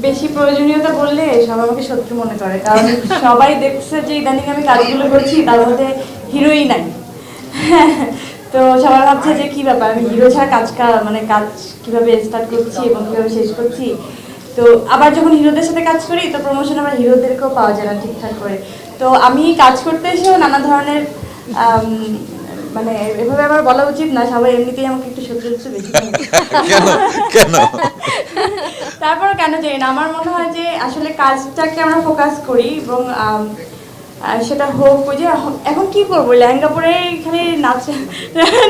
বেশি প্রয়োজনীয়তা বললে সবাই আমাকে শত্রু মনে করে, কারণ সবাই দেখছে যে ইদানিং আমি কাজগুলো করছি তার মধ্যে হিরোই নাই। তো সবাই ভাবছে যে কি ব্যাপার, আমি হিরো ছাড়া কাজ কিভাবে স্টার্ট করছি এবং কিভাবে শেষ করছি। তো আবার যখন হিরোদের সাথে কাজ করি তো প্রমোশন আবার হিরোদেরকেও পাওয়া যায় না ঠিকঠাক করে। তো আমি কাজ করতে এসেও নানা ধরনের মানে এভাবে আমার বলা উচিত না, সবাই এমনিতেই আমাকে একটু শত্রু বেশি। কেন? তারপর কেন জানি না, আমার মনে হয় যে আসলে কাজটাকে আমরা ফোকাস করি এবং সেটা হোক ওই যে এখন কি করবো, লেহেঙ্গা পরে এখানে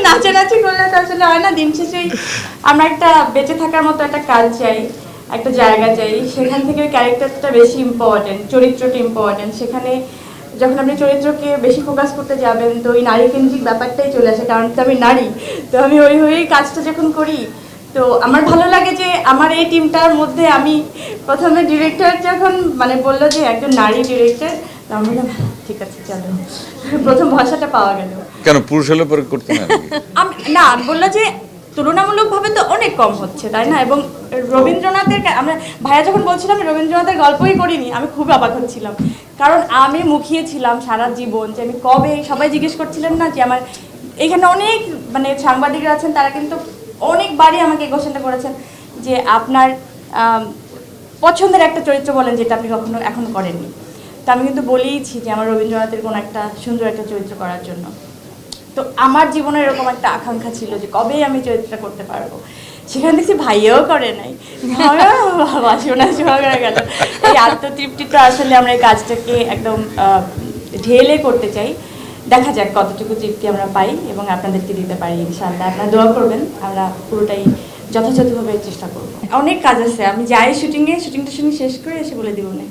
নাচানাচি করলে তো আসলে হয় না। দিন শেষেই আমরা একটা বেঁচে থাকার মতো একটা কাজ চাই, একটা জায়গা চাই, সেখান থেকে ওই ক্যারেক্টারটা বেশি ইম্পর্টেন্ট, চরিত্রটা ইম্পর্টেন্ট। সেখানে যখন আপনি চরিত্রকে বেশি ফোকাস করতে যাবেন তো ওই নারী কেন্দ্রিক ব্যাপারটাই চলে আসে, কারণ তো আমি নারী। তো আমি ওই হয়েই কাজটা যখন করি তো আমার ভালো লাগে যে আমার এই টিমটার মধ্যে আমি প্রথমে ডিরেক্টর যখন মানে বললো যে একজন নারী ডিরেক্টর, আমি বললাম ঠিক আছে চলো, প্রথম ভাষাটা পাওয়া গেল। কেন পুরুষ হলে পরে করতে না? না, বললো যে তুলনামূলকভাবে তো অনেক কম হচ্ছে, তাই না? এবং রবীন্দ্রনাথের আমরা ভাইয়া যখন বলছিলাম রবীন্দ্রনাথের গল্পই করিনি, আমি খুব অবাক হচ্ছিলাম, কারণ আমি মুখিয়েছিলাম সারা জীবন যে আমি কবে, সবাই জিজ্ঞেস করছিলেন না যে আমার এখানে অনেক মানে সাংবাদিকরা আছেন, তারা কিন্তু অনেকবারই আমাকে এই কোশ্চেনটা করেছেন যে আপনার পছন্দের একটা চরিত্র বলেন যেটা আপনি কখনো এখনো করেননি। তো আমি কিন্তু বলেইছি যে আমার রবীন্দ্রনাথের কোনো একটা সুন্দর একটা চরিত্র করার জন্য। তো আমার জীবনে এরকম একটা আকাঙ্ক্ষা ছিল যে কবে আমি চরিত্রটা করতে পারবো, সেখানে দেখছি ভাইয়াও করে নাই। শোনা হয়ে গেল। এই আত্মতৃপ্তিটা আসলে আমরা এই কাজটাকে একদম ঢেলে করতে চাই। দেখা যাক কতটুকু তৃপ্তি আমরা পাই এবং আপনাদেরকে দিতে পারি ইনশাআল্লাহ। আপনারা দোয়া করবেন, আমরা পুরোটাই যথাযথভাবে চেষ্টা করবো। অনেক কাজ আছে, আমি যাই শুটিংটা শেষ করে এসে বলে দিব না।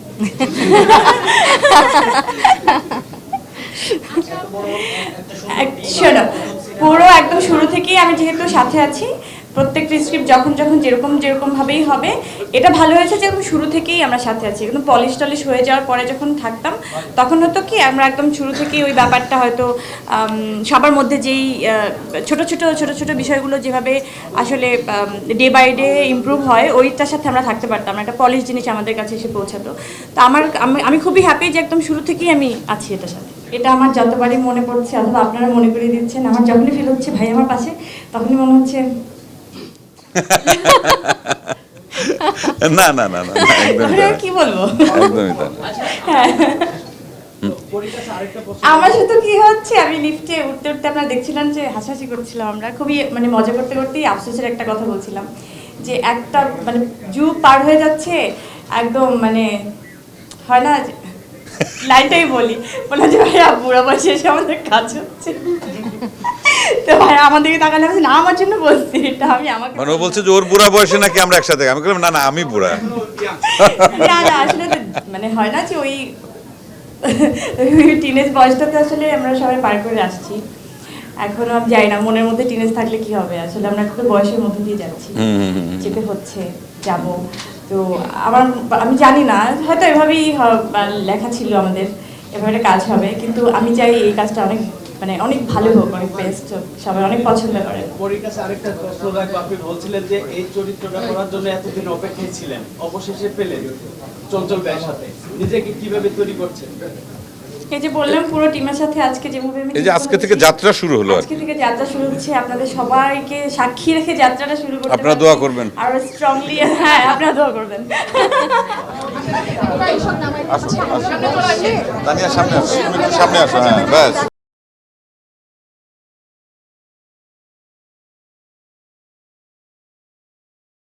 শোনো, পুরো একদম শুরু থেকেই আমি যেহেতু সাথে আছি, প্রত্যেকটা স্ক্রিপ্ট যখন যেরকমভাবেই হবে। এটা ভালো হয়েছে যে একদম শুরু থেকেই আমরা সাথে আছি। একদম পলিশ হয়ে যাওয়ার পরে যখন থাকতাম তখন হতো কি আমরা একদম শুরু থেকেই ওই ব্যাপারটা হয়তো সবার মধ্যে যেই ছোট ছোট বিষয়গুলো যেভাবে আসলে ডে বাই ডে ইমপ্রুভ হয় ওইটার সাথে আমরা থাকতে পারতাম না, একটা পলিশ জিনিস আমাদের কাছে এসে পৌঁছাতো। তো আমি খুবই হ্যাপি যে একদম শুরু থেকেই আমি আছি এটার সাথে। এটা আমার যতবারই মনে পড়ছে অথবা আপনারা মনে করে দিচ্ছেন, আমার যখনই ফিল হচ্ছে ভাই আমার পাশে, তখনই মনে হচ্ছে না না না না, কি বলবো, একদমই তাই না। আমার সাথে কি হচ্ছে, আমি লিফটে উঠতে আপনারা দেখছিলেন যে হাসাহাসি করছিলাম, আমরা খুবই মানে মজা করতে করতেই আফসোসের একটা কথা বলছিলাম যে একটা মানে যুগ পার হয়ে যাচ্ছে একদম, মানে হয় না লাইনটাই বলা যে ভাইয়া বুড়া বয়সে এসে আমাদের কাজ হচ্ছে। তো ভাই আমাদেরকে তাকালে না, আমার জন্য বলছি এটা, আমি আমাকে মানে ও বলছে যে ওর বুড়া বয়সে নাকি আমরা একসাথে, আমি বললাম না না আমি বুড়া। না আসলে মানে হয় না যে ওই টিনেজ বয়সটাতে আসলে আমরা সবাই পার করে আসছি। এখনো আমি যাই না মনের মধ্যে টিনেজ থাকলে কি হবে, আসলে আমরা খুব বয়সের মধ্যে দিয়ে যাচ্ছি, যেতে হচ্ছে, যাব। তো আমি জানি না, হয়তো এভাবেই লেখা ছিল আমাদের, এভাবে কাজ হবে, কিন্তু আমি চাই এই কাজটা অনেক ভালো হোক, অনেক বেস্ট হোক, সবাই অনেক পছন্দ করে। আরেকটা প্রশ্ন রাখবো, আপনি বলছিলেন যে এই চরিত্রটা করার জন্য এতদিন অপেক্ষায় ছিলেন, অবশেষে পেলেন চঞ্চল ভাইয়ের সাথে, নিজেকে কিভাবে তৈরি করছেন? এই যে বললাম পুরো টিমের সাথে আজকে যেভাবে এই যে আজকে থেকে যাত্রা শুরু হলো, আজকে থেকে যাত্রা শুরু হচ্ছে, আপনাদের সবাইকে সাক্ষী রেখে যাত্রাটা শুরু করতে আপনারা দোয়া করবেন আর স্ট্রংলি। হ্যাঁ, আপনারা দোয়া করবেন। তানিয়া সামনে আসো, সামনে আসো, হ্যাঁ ব্যাস।